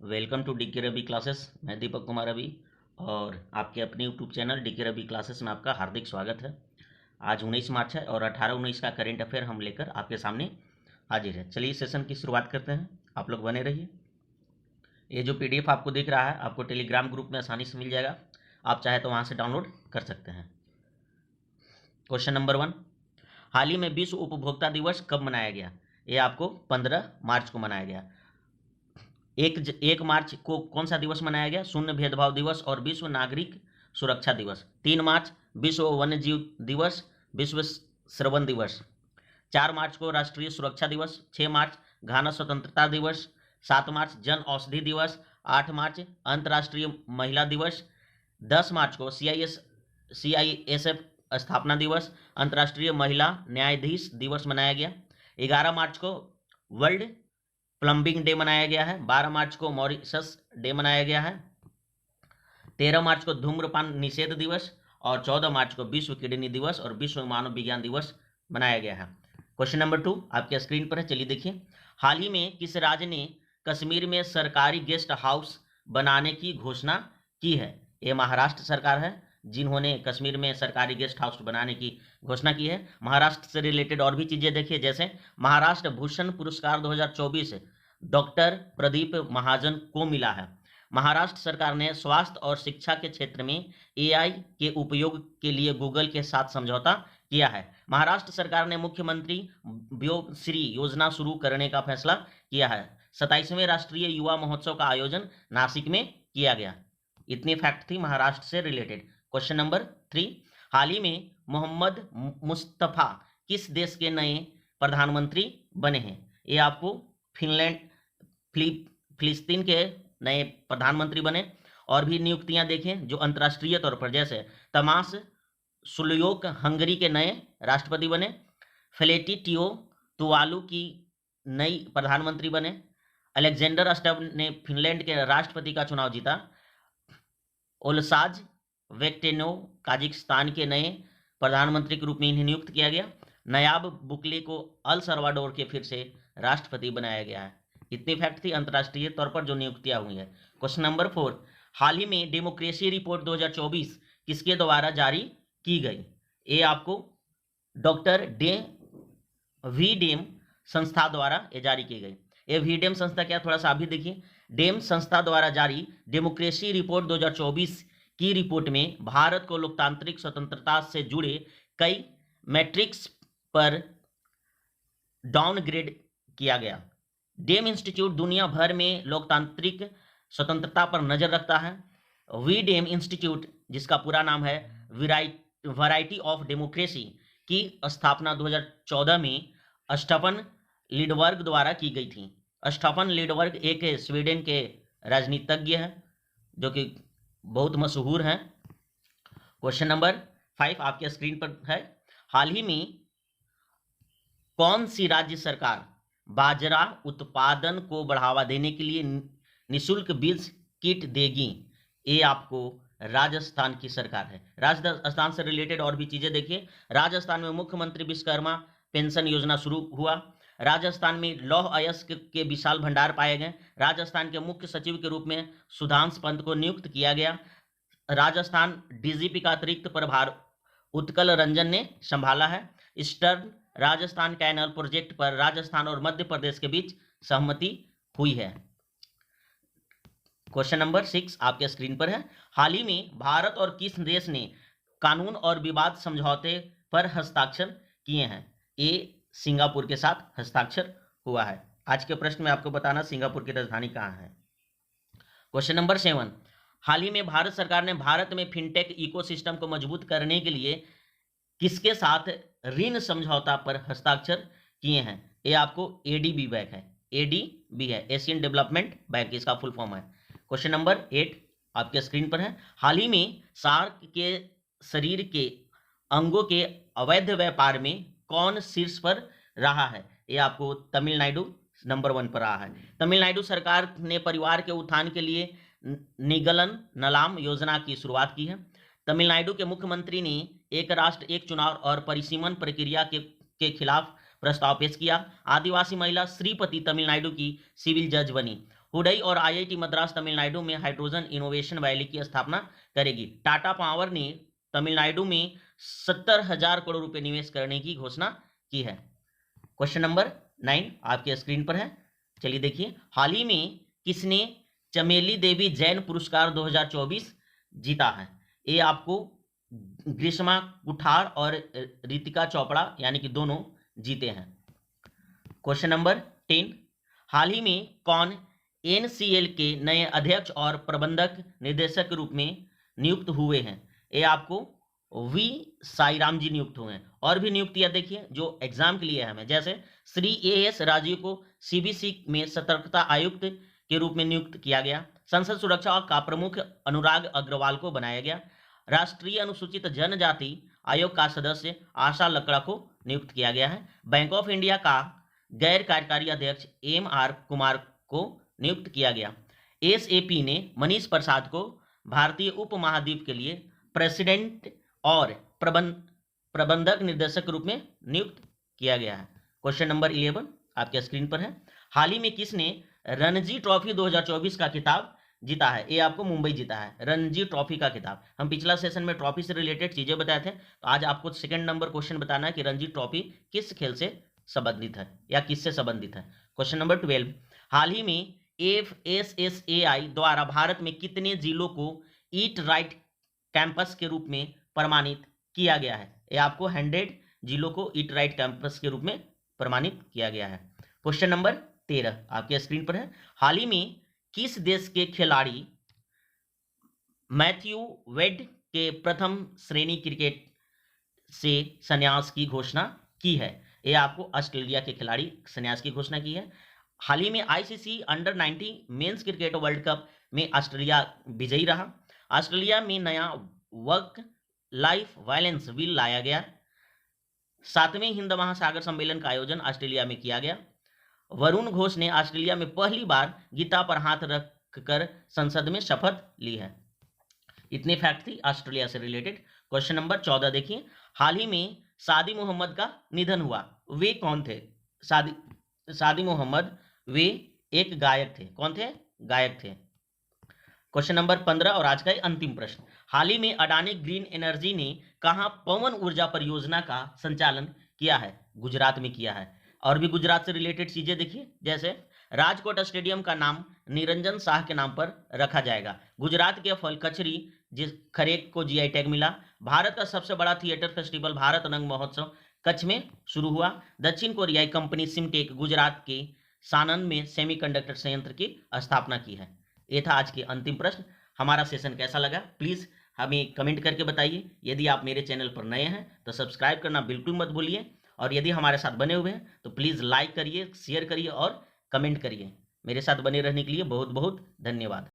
Welcome to DK Ravi classes. मैं दीपक कुमार रवि और आपके अपने YouTube channel DK Ravi classes में आपका हार्दिक स्वागत है। आज 19 मार्च है और 18-19 का करेंट अफेयर हम लेकर आपके सामने हाजिर है। चलिए सेशन की शुरुआत करते हैं, आप लोग बने रहिए। ये जो पीडीएफ आपको दिख रहा है आपको टेलीग्राम ग्रुप में आसानी से मिल जाएगा, आप चाहे तो वहाँ से डाउनलोड कर सकते हैं। क्वेश्चन नंबर 1, हाल ही में विश्व उपभोक्ता दिवस कब मनाया गया? ये आपको 15 मार्च को मनाया गया। एक मार्च को कौन सा दिवस मनाया गया? शून्य भेदभाव दिवस और विश्व नागरिक सुरक्षा दिवस। 3 मार्च विश्व वन्य जीव दिवस, विश्व श्रवण दिवस। 4 मार्च को राष्ट्रीय सुरक्षा दिवस। 6 मार्च घाना स्वतंत्रता दिवस। 7 मार्च जन औषधि दिवस। 8 मार्च अंतर्राष्ट्रीय महिला दिवस। 10 मार्च को CISF स्थापना दिवस, अंतर्राष्ट्रीय महिला न्यायाधीश दिवस मनाया गया। 11 मार्च को वर्ल्ड प्लम्बिंग डे मनाया गया है। 12 मार्च को मॉरिशस डे मनाया गया है। 13 मार्च को धूम्रपान निषेध दिवस और 14 मार्च को विश्व किडनी दिवस और विश्व मानव विज्ञान दिवस मनाया गया है। क्वेश्चन नंबर 2 आपके स्क्रीन पर है, चलिए देखिए। हाल ही में किस राज्य ने कश्मीर में सरकारी गेस्ट हाउस बनाने की घोषणा की है? ये महाराष्ट्र सरकार है जिन्होंने कश्मीर में सरकारी गेस्ट हाउस बनाने की घोषणा की है। महाराष्ट्र से रिलेटेड और भी चीजें देखिए, जैसे महाराष्ट्र भूषण पुरस्कार 2024 डॉक्टर प्रदीप महाजन को मिला है। महाराष्ट्र सरकार ने स्वास्थ्य और शिक्षा के क्षेत्र में AI के उपयोग के लिए गूगल के साथ समझौता किया है। महाराष्ट्र सरकार ने मुख्यमंत्री व्योमश्री योजना शुरू करने का फैसला किया है। 27वें राष्ट्रीय युवा महोत्सव का आयोजन नासिक में किया गया। इतनी फैक्ट थी महाराष्ट्र से रिलेटेड। क्वेश्चन नंबर 3, हाल ही में मोहम्मद मुस्तफा किस देश के नए प्रधानमंत्री बने हैं? ये आपको फिलिस्तीन के नए प्रधानमंत्री बने। और भी नियुक्तियां देखें जो अंतर्राष्ट्रीय तौर पर, जैसे तमास सुलयोक हंगरी के नए राष्ट्रपति बने। फेलेटी टियो तुवालू की नई प्रधानमंत्री बने। अलेक्जेंडर स्टब ने फिनलैंड के राष्ट्रपति का चुनाव जीता। ओलसाज वेक्टेनो काजिकिस्तान के नए प्रधानमंत्री के रूप में इन्हें नियुक्त किया गया। नयाब बुकले को अल सल्वाडोर के फिर से राष्ट्रपति बनाया गया है। इतनी फैक्ट थी अंतर्राष्ट्रीय तौर पर जो नियुक्तियां हुई है। क्वेश्चन नंबर 4, हाल ही में डेमोक्रेसी रिपोर्ट 2024 किसके द्वारा जारी की गई? ये आपको डॉक्टर वीडेम संस्था द्वारा ये जारी की गई। ये वीडेम संस्था क्या, थोड़ा सा अभी देखिए। डेम संस्था द्वारा जारी डेमोक्रेसी रिपोर्ट 2024 की रिपोर्ट में भारत को लोकतांत्रिक स्वतंत्रता से जुड़े कई मैट्रिक्स पर डाउनग्रेड किया गया। डेम इंस्टीट्यूट दुनिया भर में लोकतांत्रिक स्वतंत्रता पर नजर रखता है। वीडेम इंस्टीट्यूट, जिसका पूरा नाम है वैरायटी ऑफ डेमोक्रेसी, की स्थापना 2014 में स्टीफन लिडबर्ग द्वारा की गई थी। स्टीफन लिडबर्ग एक स्वीडन के राजनीतिज्ञ हैं जो कि बहुत मशहूर हैं। क्वेश्चन नंबर 5 आपके स्क्रीन पर है, हाल ही में कौन सी राज्य सरकार बाजरा उत्पादन को बढ़ावा देने के लिए निशुल्क बीज किट देगी? ये आपको राजस्थान की सरकार है। राजस्थान से रिलेटेड और भी चीजें देखिए। राजस्थान में मुख्यमंत्री विश्वकर्मा पेंशन योजना शुरू हुआ। राजस्थान में लौह अयस्क के विशाल भंडार पाए गए। राजस्थान के मुख्य सचिव के रूप में सुधांशु पंत को नियुक्त किया गया। राजस्थान डीजीपी का अतिरिक्त प्रभार उत्कल रंजन ने संभाला है। ईस्टर्न राजस्थान कैनल प्रोजेक्ट पर राजस्थान और मध्य प्रदेश के बीच सहमति हुई है। क्वेश्चन नंबर 6 आपके स्क्रीन पर है, हाल ही में भारत और किस देश ने कानून और विवाद समझौते पर हस्ताक्षर किए हैं? ये सिंगापुर के साथ हस्ताक्षर हुआ है। आज के प्रश्न में आपको बताना सिंगापुर की राजधानी कहाँ है। क्वेश्चन नंबर 7, हाल ही में भारत सरकार ने भारत में फिनटेक इकोसिस्टम को मजबूत करने के लिए किसके साथ ऋण समझौता पर हस्ताक्षर किए हैं? ये आपको ADB बैंक है। ADB है, एशियन डेवलपमेंट बैंक, इसका फुल फॉर्म है। क्वेश्चन नंबर 8 आपके स्क्रीन पर है, हाल ही में सार्क के शरीर के अंगों के अवैध व्यापार में कौन शीर्ष पर रहा है? ये आपको तमिलनाडु नंबर 1 पर रहा है। तमिलनाडु सरकार ने परिवार के उत्थान के लिए निगलन नलाम योजना की शुरुआत की है। तमिलनाडु के मुख्यमंत्री ने एक राष्ट्र एक चुनाव और परिसीमन प्रक्रिया के खिलाफ प्रस्ताव पेश किया। आदिवासी महिला श्रीपति तमिलनाडु की सिविल जज बनी। हुडई और आईआईटी मद्रास तमिलनाडु में हाइड्रोजन इनोवेशन वैली की स्थापना करेगी। टाटा पावर ने तमिलनाडु में 70,000 करोड़ रुपए निवेश करने की घोषणा की है। क्वेश्चन नंबर 9 आपके स्क्रीन पर है। चलिए देखिए, हाल ही में किसने चमेली देवी जैन पुरस्कार 2024 जीता है? ये आपको ग्रीष्मा कुठार और रितिका चोपड़ा यानी कि दोनों जीते हैं। क्वेश्चन नंबर 10, हाल ही में कौन एनसीएल के नए अध्यक्ष और प्रबंधक निदेशक के रूप में नियुक्त हुए हैं? ये आपको वी साईराम जी नियुक्त हुए हैं। और भी नियुक्तियां देखिए जो एग्जाम के लिए है हमें, जैसे श्री एएस राजीव को सीबीसी में सतर्कता आयुक्त के रूप में नियुक्त किया गया। संसद सुरक्षा का प्रमुख अनुराग अग्रवाल को बनाया गया। राष्ट्रीय अनुसूचित जनजाति आयोग का सदस्य आशा लकड़ा को नियुक्त किया गया है। बैंक ऑफ इंडिया का गैर कार्यकारी अध्यक्ष एमआर कुमार को नियुक्त किया गया। एसएपी ने मनीष प्रसाद को भारतीय उपमहाद्वीप के लिए प्रेसिडेंट और प्रबंधक निर्देशक के रूप में नियुक्त किया गया है। क्वेश्चन नंबर 11 आपके स्क्रीन पर है। हाल ही में किसने रणजी ट्रॉफी 2024 का खिताब जीता है? ये आपको मुंबई जीता है रणजी ट्रॉफी का खिताब। हम पिछला सेशन में ट्रॉफी से रिलेटेड चीजें बताए थे, तो आज आपको सेकंड नंबर क्वेश्चन बताना है कि रणजी ट्रॉफी किस खेल से संबंधित है या किससे संबंधित है। क्वेश्चन नंबर 12, हाल ही में FSSAI द्वारा भारत में कितने जिलों को ईट राइट कैंपस के रूप में प्रमाणित किया गया है? ये आपको 100 जिलों को ईट राइट कैंपस के रूप में प्रमाणित किया गया है। क्वेश्चन नंबर 13 आपके स्क्रीन पर है। हाल ही में किस देश के खिलाड़ी मैथ्यू वेड के प्रथम श्रेणी क्रिकेट से संन्यास की घोषणा की है? ये आपको ऑस्ट्रेलिया के खिलाड़ी संन्यास की घोषणा की है। हाल ही में ICC under 19 men's cricket world cup में ऑस्ट्रेलिया विजयी रहा। ऑस्ट्रेलिया में नया वर्क लाइफ बैलेंस बिल लाया गया। 7वें हिंद महासागर सम्मेलन का आयोजन ऑस्ट्रेलिया में किया गया। वरुण घोष ने ऑस्ट्रेलिया में पहली बार गीता पर हाथ रखकर संसद में शपथ ली है। इतने फैक्ट थी ऑस्ट्रेलिया से रिलेटेड। क्वेश्चन नंबर 14 देखिए, हाल ही में सादी मोहम्मद का निधन हुआ। वे कौन थे? सादी मोहम्मद वे एक गायक थे। कौन थे? गायक थे। क्वेश्चन नंबर 15 और आज का अंतिम प्रश्न, हाल ही में अडानी ग्रीन एनर्जी ने कहां पवन ऊर्जा परियोजना का संचालन किया है? गुजरात में किया है। और भी गुजरात से रिलेटेड चीजें देखिए, जैसे राजकोट स्टेडियम का नाम निरंजन शाह के नाम पर रखा जाएगा। गुजरात के फल कचरी जिस खरेक को जीआई टैग मिला। भारत का सबसे बड़ा थिएटर फेस्टिवल भारत रंग महोत्सव कच्छ में शुरू हुआ। दक्षिण कोरियाई कंपनी सिमटेक गुजरात के सानंद में सेमीकंडक्टर संयंत्र की स्थापना की है। ये था आज के अंतिम प्रश्न। हमारा सेशन कैसा लगा प्लीज हमें कमेंट करके बताइए। यदि आप मेरे चैनल पर नए हैं तो सब्सक्राइब करना बिल्कुल मत भूलिए, और यदि हमारे साथ बने हुए हैं तो प्लीज लाइक करिए, शेयर करिए और कमेंट करिए। मेरे साथ बने रहने के लिए बहुत बहुत धन्यवाद।